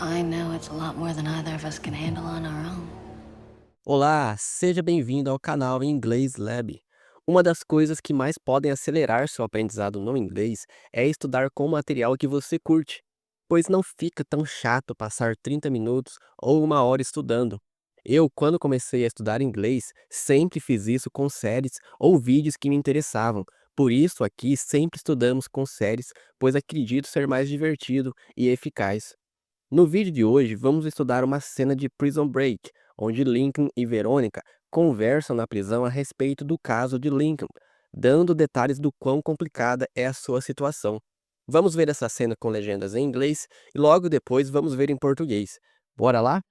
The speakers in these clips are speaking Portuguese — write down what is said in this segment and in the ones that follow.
I know it's a lot more than either of us can handle on our own. Olá, seja bem-vindo ao canal Inglês Lab. Uma das coisas que mais podem acelerar seu aprendizado no inglês é estudar com material que você curte, pois não fica tão chato passar 30 minutos ou uma hora estudando. Eu, quando comecei a estudar inglês, sempre fiz isso com séries ou vídeos que me interessavam. Por isso, aqui sempre estudamos com séries, pois acredito ser mais divertido e eficaz. No vídeo de hoje, vamos estudar uma cena de Prison Break, onde Lincoln e Verônica conversam na prisão a respeito do caso de Lincoln, dando detalhes do quão complicada é a sua situação. Vamos ver essa cena com legendas em inglês e logo depois vamos ver em português. Bora lá?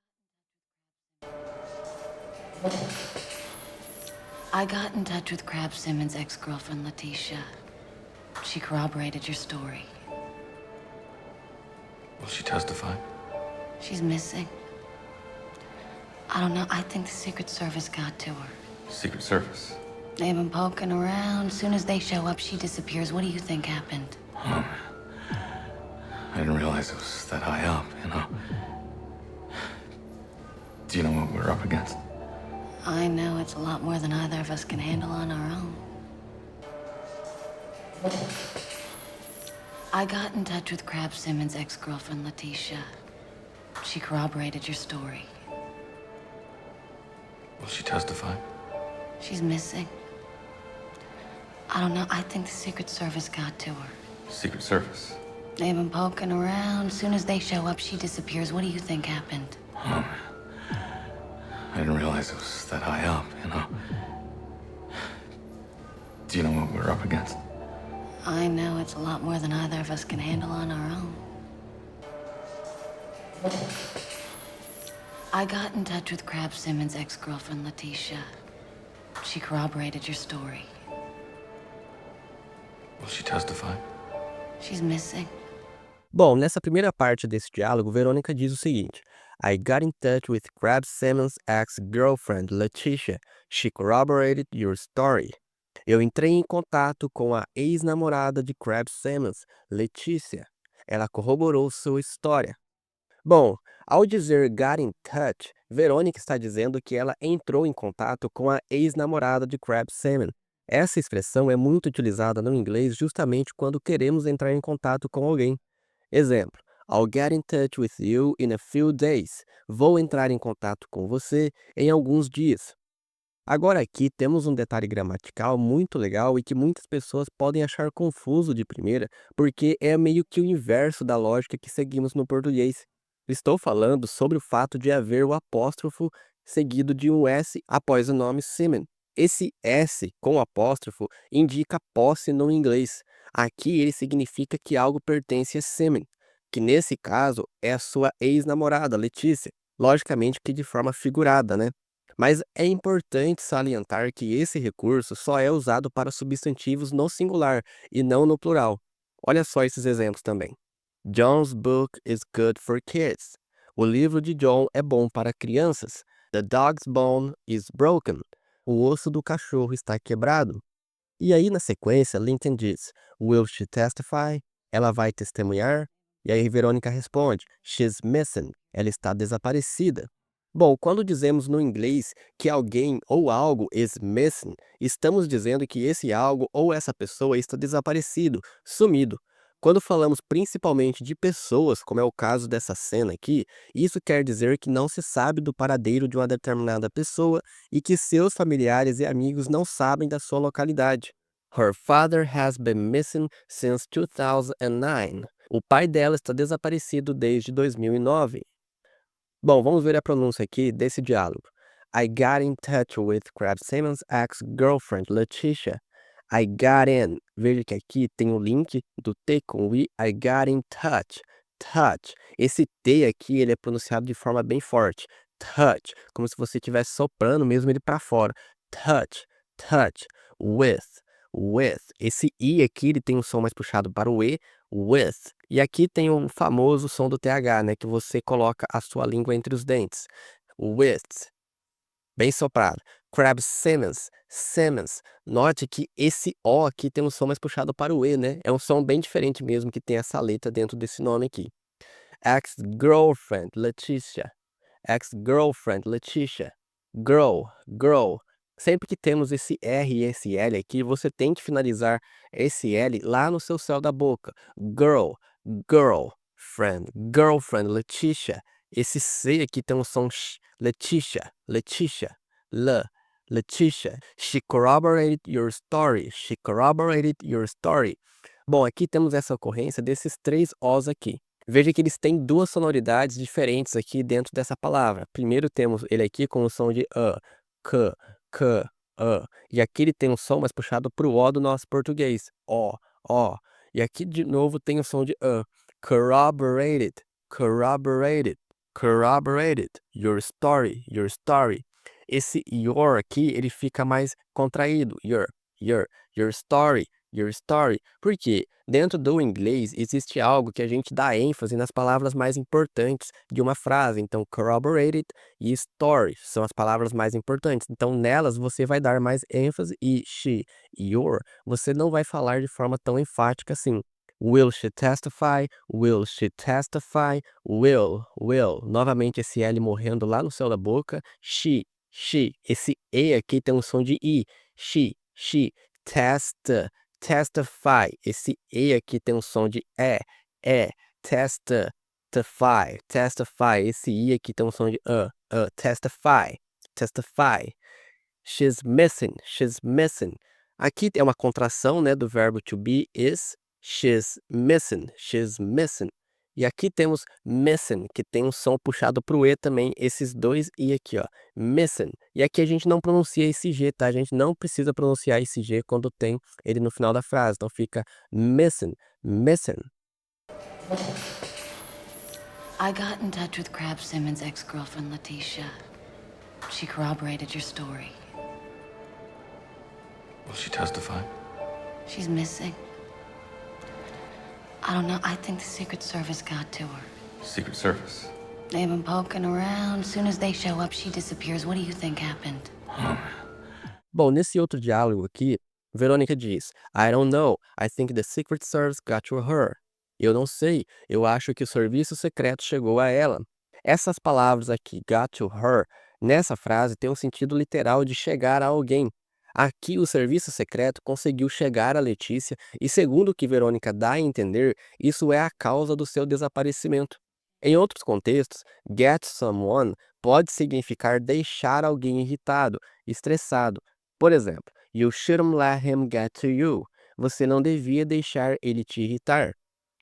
I got in touch with Crab Simmons' ex-girlfriend, Letitia. She corroborated your story. Will she testify? She's missing. I don't know. I think the Secret Service got to her. Secret Service. They've been poking around. As soon as they show up, she disappears. What do you think happened? I didn't realize it was that high up, you know. Do you know what we're up against? I know it's a lot more than either of us can handle on our own. I got in touch with Crab Simmons' ex-girlfriend, Letitia. She corroborated your story. Will she testify? She's missing. I don't know. I think the Secret Service got to her. Secret Service. They've been poking around. As soon as they show up, she disappears. What do you think happened? I didn't realize it was that high up, you know. Do you know what we're up against? I know it's a lot more than either of us can handle on our own. I got in touch with Crab Simmons' ex-girlfriend, Letitia. She corroborated your story. Will she testify? She's missing. Bom, nessa primeira parte desse diálogo, Verônica diz o seguinte: I got in touch with Crab Simmons' ex-girlfriend, Letitia. She corroborated your story. Eu entrei em contato com a ex-namorada de Crab Simmons, Letícia. Ela corroborou sua história. Bom, ao dizer got in touch, Verônica está dizendo que ela entrou em contato com a ex-namorada de Crab Simmons. Essa expressão é muito utilizada no inglês justamente quando queremos entrar em contato com alguém. Exemplo: I'll get in touch with you in a few days. Vou entrar em contato com você em alguns dias. Agora aqui temos um detalhe gramatical muito legal e que muitas pessoas podem achar confuso de primeira, porque é meio que o inverso da lógica que seguimos no português. Estou falando sobre o fato de haver o apóstrofo seguido de um S após o nome Simon. Esse S com apóstrofo indica posse no inglês. Aqui ele significa que algo pertence a Simon, que nesse caso é a sua ex-namorada, Letícia. Logicamente que de forma figurada, né? Mas é importante salientar que esse recurso só é usado para substantivos no singular e não no plural. Olha só esses exemplos também. John's book is good for kids. O livro de John é bom para crianças. The dog's bone is broken. O osso do cachorro está quebrado. E aí, na sequência, Lincoln diz: Will she testify? Ela vai testemunhar? E aí, Verônica responde: She's missing. Ela está desaparecida. Bom, quando dizemos no inglês que alguém ou algo is missing, estamos dizendo que esse algo ou essa pessoa está desaparecido, sumido. Quando falamos principalmente de pessoas, como é o caso dessa cena aqui, isso quer dizer que não se sabe do paradeiro de uma determinada pessoa e que seus familiares e amigos não sabem da sua localidade. Her father has been missing since 2009. O pai dela está desaparecido desde 2009. Bom, vamos ver a pronúncia aqui desse diálogo. I got in touch with Crab Simmons' ex-girlfriend, Letitia. I got in. Veja que aqui tem o link do T com o I. I got in touch. Touch. Esse T aqui, ele é pronunciado de forma bem forte. Touch. Como se você estivesse soprando mesmo ele para fora. Touch. Touch. With. With. Esse I aqui, ele tem um som mais puxado para o E. With. E aqui tem o famoso som do TH, né, que você coloca a sua língua entre os dentes. With. Bem soprado. Crab Simmons. Simmons. Note que esse O aqui tem um som mais puxado para o E, né? É um som bem diferente mesmo que tem essa letra dentro desse nome aqui. Ex-girlfriend, Leticia. Ex-girlfriend, Leticia. Girl, girl. Sempre que temos esse R e esse L aqui, você tem que finalizar esse L lá no seu céu da boca. Girl, girlfriend, girlfriend, Leticia. Esse C aqui tem um som sh. Leticia, Leticia. Leticia. She corroborated your story. She corroborated your story. Bom, aqui temos essa ocorrência desses três Os aqui. Veja que eles têm duas sonoridades diferentes aqui dentro dessa palavra. Primeiro temos ele aqui com o som de k, a. E aqui ele tem um som mais puxado para o O do nosso português. O. E aqui de novo tem o som de a. Corroborated, corroborated, corroborated. Your story, your story. Esse your aqui, ele fica mais contraído. Your story, your story. Por quê? Dentro do inglês existe algo que a gente dá ênfase nas palavras mais importantes de uma frase. Então, corroborated e story são as palavras mais importantes. Então, nelas você vai dar mais ênfase e she, your, você não vai falar de forma tão enfática assim. Will she testify? Will she testify? Will. Novamente esse L morrendo lá no céu da boca. She. Esse E aqui tem um som de I. She. Testify. Esse E aqui tem um som de E. Testify. Esse I aqui tem um som de testify. She's missing. Aqui é uma contração, né, do verbo to be is. She's missing. E aqui temos missing, que tem um som puxado pro E também, esses dois I aqui, ó, missing. E aqui a gente não pronuncia esse G, tá? A gente não precisa pronunciar esse G quando tem ele no final da frase, então fica missing. I got in touch with Crab Simmons' ex-girlfriend, Leticia. She corroborated your story. Will she testify? She's missing. I don't know. I think the Secret Service got to her. Secret Service. They've been poking around. As soon as they show up, she disappears. What do you think happened? Bom, nesse outro diálogo aqui, Verônica diz: I don't know. I think the Secret Service got to her. Eu não sei. Eu acho que o serviço secreto chegou a ela. Essas palavras aqui, got to her, nessa frase tem um sentido literal de chegar a alguém. Aqui o serviço secreto conseguiu chegar a Letícia e, segundo o que Verônica dá a entender, isso é a causa do seu desaparecimento. Em outros contextos, get someone pode significar deixar alguém irritado, estressado. Por exemplo, you shouldn't let him get to you. Você não devia deixar ele te irritar.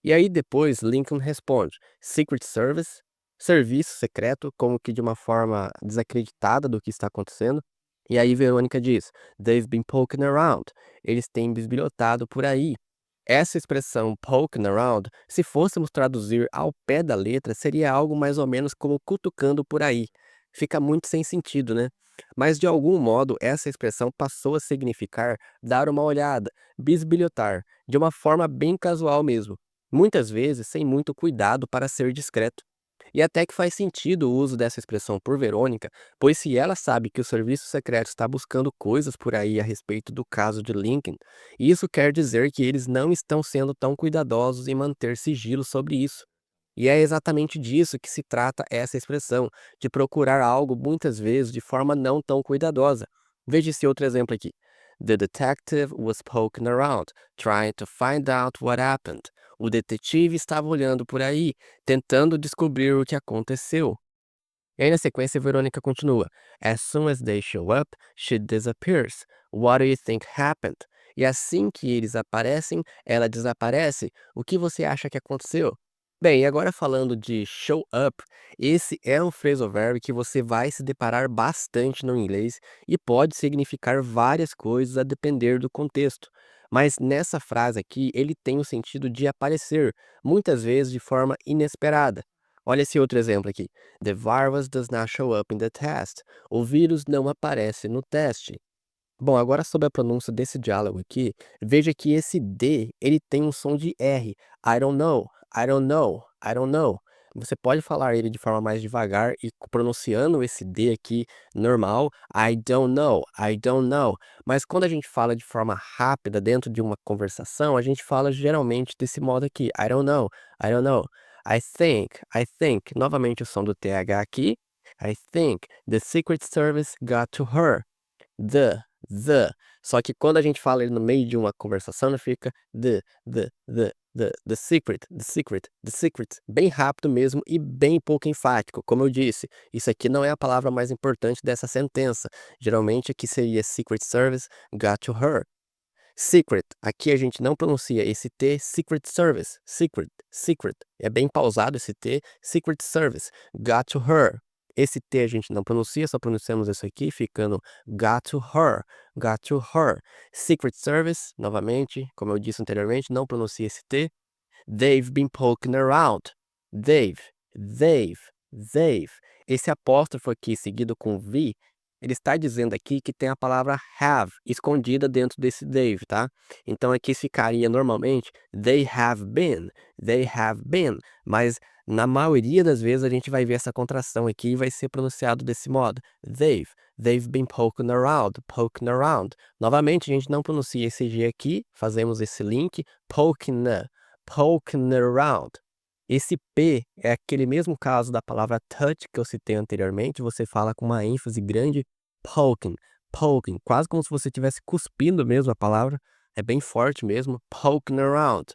E aí depois Lincoln responde, Secret Service, serviço secreto, como que de uma forma desacreditada do que está acontecendo. E aí Verônica diz, they've been poking around. Eles têm bisbilhotado por aí. Essa expressão poking around, se fôssemos traduzir ao pé da letra, seria algo mais ou menos como cutucando por aí. Fica muito sem sentido, né? Mas de algum modo essa expressão passou a significar dar uma olhada, bisbilhotar, de uma forma bem casual mesmo. Muitas vezes sem muito cuidado para ser discreto. E até que faz sentido o uso dessa expressão por Verônica, pois se ela sabe que o serviço secreto está buscando coisas por aí a respeito do caso de Lincoln, isso quer dizer que eles não estão sendo tão cuidadosos em manter sigilo sobre isso. E é exatamente disso que se trata essa expressão, de procurar algo muitas vezes de forma não tão cuidadosa. Veja esse outro exemplo aqui. The detective was poking around, trying to find out what happened. O detetive estava olhando por aí, tentando descobrir o que aconteceu. E aí na sequência, Verônica continua. As soon as they show up, she disappears. What do you think happened? E assim que eles aparecem, ela desaparece. O que você acha que aconteceu? Bem, e agora falando de show up, esse é um phrasal verb que você vai se deparar bastante no inglês e pode significar várias coisas a depender do contexto. Mas nessa frase aqui, ele tem o sentido de aparecer, muitas vezes de forma inesperada. Olha esse outro exemplo aqui. The virus does not show up in the test. O vírus não aparece no teste. Bom, agora sobre a pronúncia desse diálogo aqui, veja que esse D, ele tem um som de R. I don't know. Você pode falar ele de forma mais devagar e pronunciando esse D aqui normal, I don't know. Mas quando a gente fala de forma rápida dentro de uma conversação, a gente fala geralmente desse modo aqui, I don't know. I think, novamente o som do TH aqui. I think the Secret Service got to her. The. Só que quando a gente fala ele no meio de uma conversação, fica the secret. Bem rápido mesmo e bem pouco enfático. Como eu disse, isso aqui não é a palavra mais importante dessa sentença. Geralmente aqui seria Secret Service got to her. Secret, aqui a gente não pronuncia esse T, Secret Service, secret. É bem pausado esse T, Secret Service, got to her. Esse T a gente não pronuncia, só pronunciamos isso aqui, ficando got to her. Secret Service, novamente, como eu disse anteriormente, não pronuncia esse T. They've been poking around. They've. Esse apóstrofo aqui, seguido com V, ele está dizendo aqui que tem a palavra have escondida dentro desse they've, tá? Então aqui ficaria normalmente they have been, mas na maioria das vezes a gente vai ver essa contração aqui e vai ser pronunciado desse modo. They've been poking around. Novamente a gente não pronuncia esse G aqui, fazemos esse link, poking around. Esse P é aquele mesmo caso da palavra touch que eu citei anteriormente, você fala com uma ênfase grande, poking, quase como se você estivesse cuspindo mesmo a palavra, é bem forte mesmo, poking around.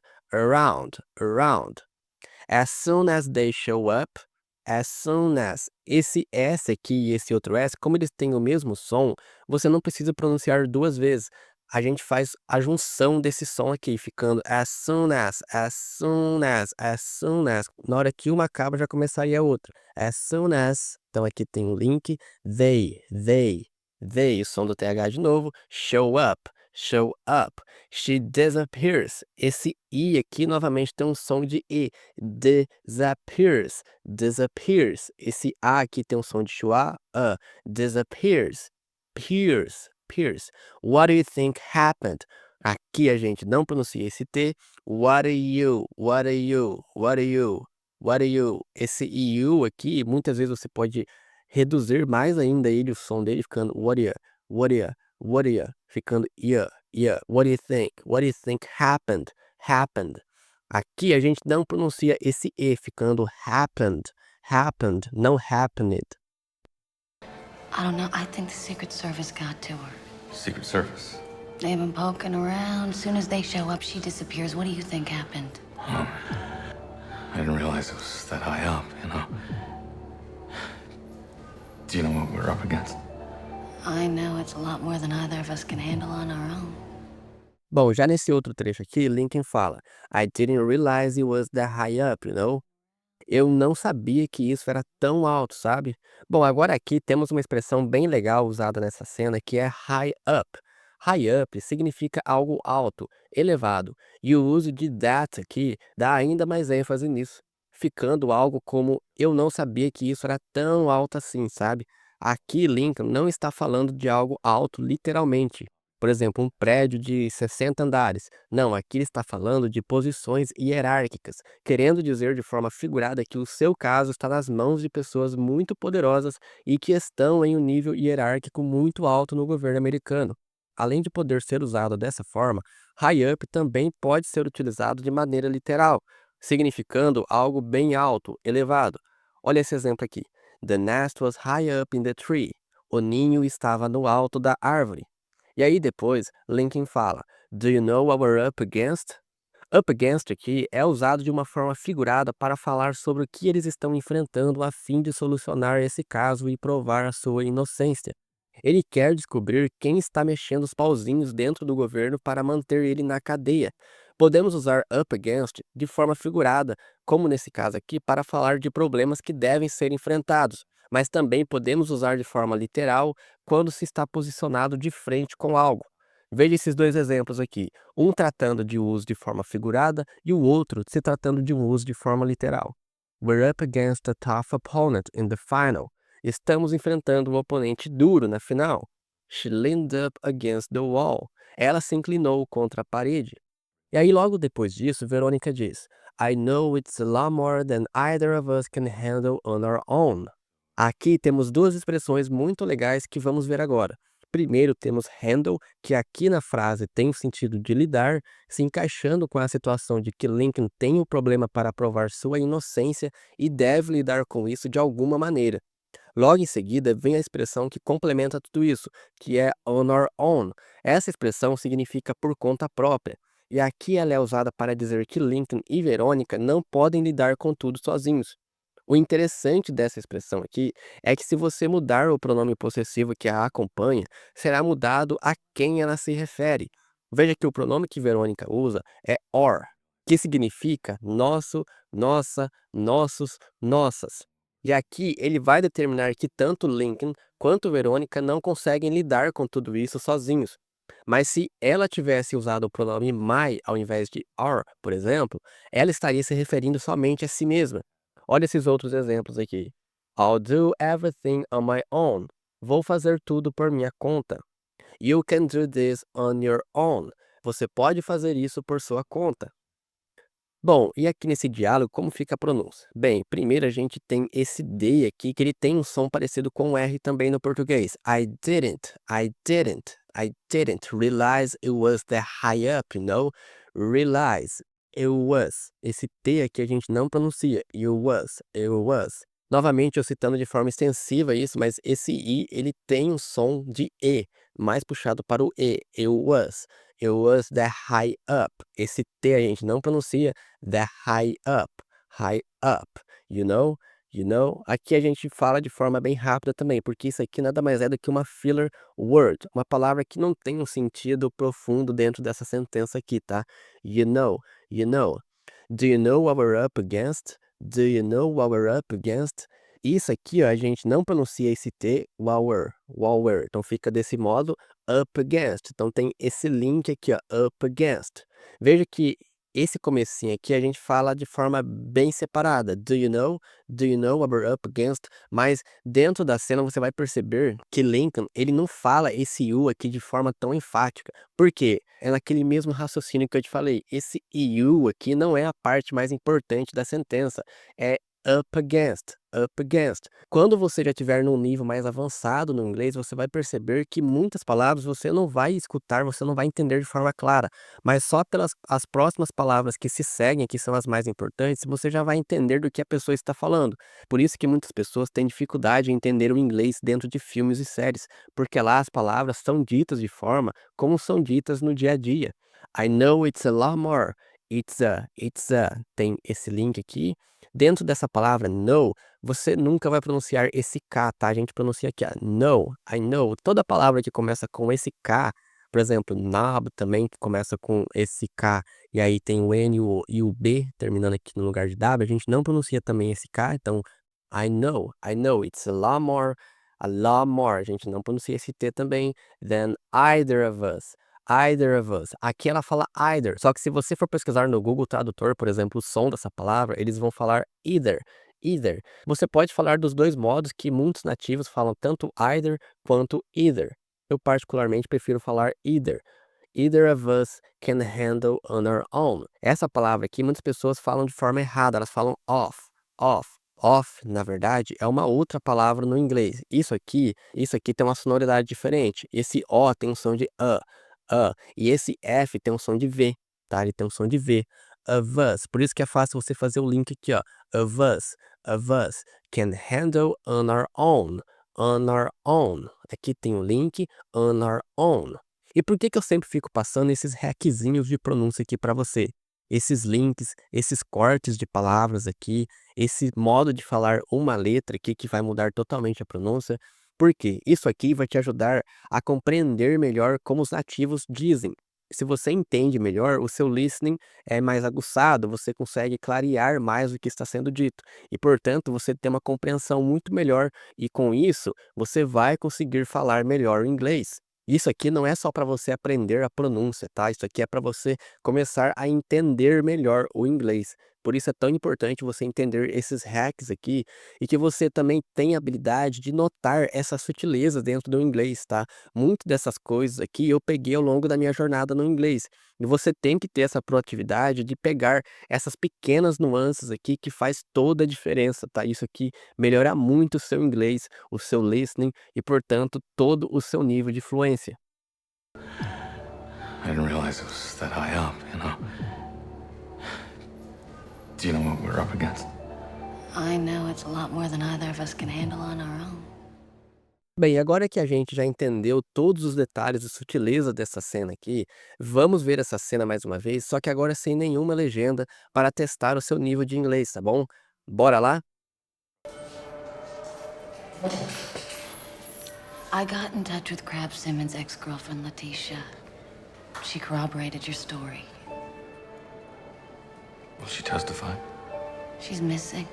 As soon as they show up, esse S aqui e esse outro S, como eles têm o mesmo som, você não precisa pronunciar duas vezes. A gente faz a junção desse som aqui, ficando as soon as. Na hora que uma acaba, já começaria a outra. As soon as. Então aqui tem um link. They. O som do TH de novo. Show up. She disappears. Esse I aqui novamente tem um som de E. Disappears. Esse A aqui tem um som de schwa. Disappears. Peers. What do you think happened? Aqui a gente não pronuncia esse T. What are you? Esse you aqui, muitas vezes você pode reduzir mais ainda ele, o som dele, ficando what are you? Ficando yeah. What do you think happened? Aqui a gente não pronuncia esse E, ficando happened, não happened. I don't know. I think the Secret Service got to her. Secret Service. They've been poking around. As soon as they show up, she disappears. What do you think happened? I didn't realize it was that high up, you know. Do you know what we're up against? I know it's a lot more than either of us can handle on our own. Bom, já nesse outro trecho aqui, Lincoln fala, I didn't realize it was that high up, you know. Eu não sabia que isso era tão alto, sabe? Bom, agora aqui temos uma expressão bem legal usada nessa cena que é high up. High up significa algo alto, elevado, e o uso de that aqui dá ainda mais ênfase nisso, ficando algo como eu não sabia que isso era tão alto assim, sabe? Aqui Lincoln não está falando de algo alto literalmente. Por exemplo, um prédio de 60 andares. Não, aqui ele está falando de posições hierárquicas, querendo dizer de forma figurada que o seu caso está nas mãos de pessoas muito poderosas e que estão em um nível hierárquico muito alto no governo americano. Além de poder ser usado dessa forma, high up também pode ser utilizado de maneira literal, significando algo bem alto, elevado. Olha esse exemplo aqui. The nest was high up in the tree. O ninho estava no alto da árvore. E aí depois, Lincoln fala, do you know what we're up against? Up against aqui é usado de uma forma figurada para falar sobre o que eles estão enfrentando a fim de solucionar esse caso e provar a sua inocência. Ele quer descobrir quem está mexendo os pauzinhos dentro do governo para manter ele na cadeia. Podemos usar up against de forma figurada, como nesse caso aqui, para falar de problemas que devem ser enfrentados, mas também podemos usar de forma literal quando se está posicionado de frente com algo. Veja esses dois exemplos aqui, um tratando de uso de forma figurada e o outro se tratando de um uso de forma literal. We're up against a tough opponent in the final. Estamos enfrentando um oponente duro na final. She leaned up against the wall. Ela se inclinou contra a parede. E aí logo depois disso, Verônica diz, I know it's a lot more than either of us can handle on our own. Aqui temos duas expressões muito legais que vamos ver agora. Primeiro temos handle, que aqui na frase tem o sentido de lidar, se encaixando com a situação de que Lincoln tem um problema para provar sua inocência e deve lidar com isso de alguma maneira. Logo em seguida vem a expressão que complementa tudo isso, que é on our own. Essa expressão significa por conta própria, e aqui ela é usada para dizer que Lincoln e Verônica não podem lidar com tudo sozinhos. O interessante dessa expressão aqui é que se você mudar o pronome possessivo que a acompanha, será mudado a quem ela se refere. Veja que o pronome que Verônica usa é or, que significa nosso, nossa, nossos, nossas. E aqui ele vai determinar que tanto Lincoln quanto Verônica não conseguem lidar com tudo isso sozinhos. Mas se ela tivesse usado o pronome my ao invés de our, por exemplo, ela estaria se referindo somente a si mesma. Olha esses outros exemplos aqui. I'll do everything on my own. Vou fazer tudo por minha conta. You can do this on your own. Você pode fazer isso por sua conta. Bom, e aqui nesse diálogo, como fica a pronúncia? Bem, primeiro a gente tem esse D aqui, que ele tem um som parecido com o R também no português. I didn't realize it was that high up, you know? Realize, it was. Esse T aqui a gente não pronuncia. It was. Novamente eu citando de forma extensiva isso, mas esse I, ele tem um som de E, mais puxado para o E. It was that high up. Esse T a gente não pronuncia. The high up, you know, aqui a gente fala de forma bem rápida também, porque isso aqui nada mais é do que uma filler word, uma palavra que não tem um sentido profundo dentro dessa sentença aqui, tá? You know, do you know what we're up against? Do you know what we're up against? Isso aqui, ó, a gente não pronuncia esse T, while we're, então fica desse modo, up against, então tem esse link aqui, ó, up against. Veja que esse comecinho aqui a gente fala de forma bem separada. Do you know what we're up against? Mas dentro da cena você vai perceber que Lincoln, ele não fala esse you aqui de forma tão enfática. Por quê? É naquele mesmo raciocínio que eu te falei. Esse you aqui não é a parte mais importante da sentença. É up against. Quando você já estiver num nível mais avançado no inglês, você vai perceber que muitas palavras você não vai escutar, você não vai entender de forma clara, mas só pelas as próximas palavras que se seguem, que são as mais importantes, você já vai entender do que a pessoa está falando. Por isso que muitas pessoas têm dificuldade em entender o inglês dentro de filmes e séries, porque lá as palavras são ditas de forma como são ditas no dia a dia. I know it's a lot more. It's a. Tem esse link aqui. Dentro dessa palavra know, você nunca vai pronunciar esse K, tá? A gente pronuncia aqui, ó, know, I know. Toda palavra que começa com esse K, por exemplo, knob também, que começa com esse K, e aí tem o N e o B, terminando aqui no lugar de W, a gente não pronuncia também esse K, então, I know, it's a lot more, a gente não pronuncia esse T também, than either of us. Aqui ela fala either, só que se você for pesquisar no Google Tradutor, por exemplo, o som dessa palavra, eles vão falar either. Você pode falar dos dois modos que muitos nativos falam, tanto either quanto either. Eu particularmente prefiro falar either. Either of us can handle on our own. Essa palavra aqui muitas pessoas falam de forma errada, elas falam off. Off, na verdade, é uma outra palavra no inglês. Isso aqui tem uma sonoridade diferente. Esse O tem um som de e esse F tem um som de V, tá? Ele tem um som de V. Of us. Por isso que é fácil você fazer o link aqui, ó. Of us can handle on our own. Aqui tem o link on our own. E por que eu sempre fico passando esses hackzinhos de pronúncia aqui para você? Esses links, esses cortes de palavras aqui, esse modo de falar uma letra aqui que vai mudar totalmente a pronúncia. Porque isso aqui vai te ajudar a compreender melhor como os nativos dizem. Se você entende melhor, o seu listening é mais aguçado, você consegue clarear mais o que está sendo dito. E, portanto, você tem uma compreensão muito melhor e, com isso, você vai conseguir falar melhor o inglês. Isso aqui não é só para você aprender a pronúncia, tá? Isso aqui é para você começar a entender melhor o inglês. Por isso é tão importante você entender esses hacks aqui e que você também tenha a habilidade de notar essas sutilezas dentro do inglês, tá? Muito dessas coisas aqui eu peguei ao longo da minha jornada no inglês. E você tem que ter essa proatividade de pegar essas pequenas nuances aqui que faz toda a diferença, tá? Isso aqui melhora muito o seu inglês, o seu listening e, portanto, todo o seu nível de fluência. I didn't realize it was that high up, you know? Do you know what we're up against? I know it's a lot more than either of us can handle on our own. Bem, agora que a gente já entendeu todos os detalhes e sutileza dessa cena aqui, vamos ver essa cena mais uma vez, só que agora sem nenhuma legenda para testar o seu nível de inglês, tá bom? Bora lá? I got in touch with Crab Simmons' ex-girlfriend, Letitia. She corroborated your story. Will she testify? She's missing.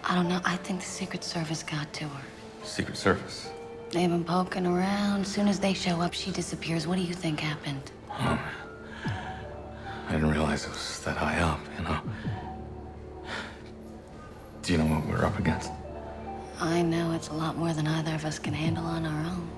I don't know. I think the Secret Service got to her. Secret Service. They've been poking around. Soon as they show up, she disappears. What do you think happened? I didn't realize it was that high up, you know? Do you know what we're up against? I know it's a lot more than either of us can handle on our own.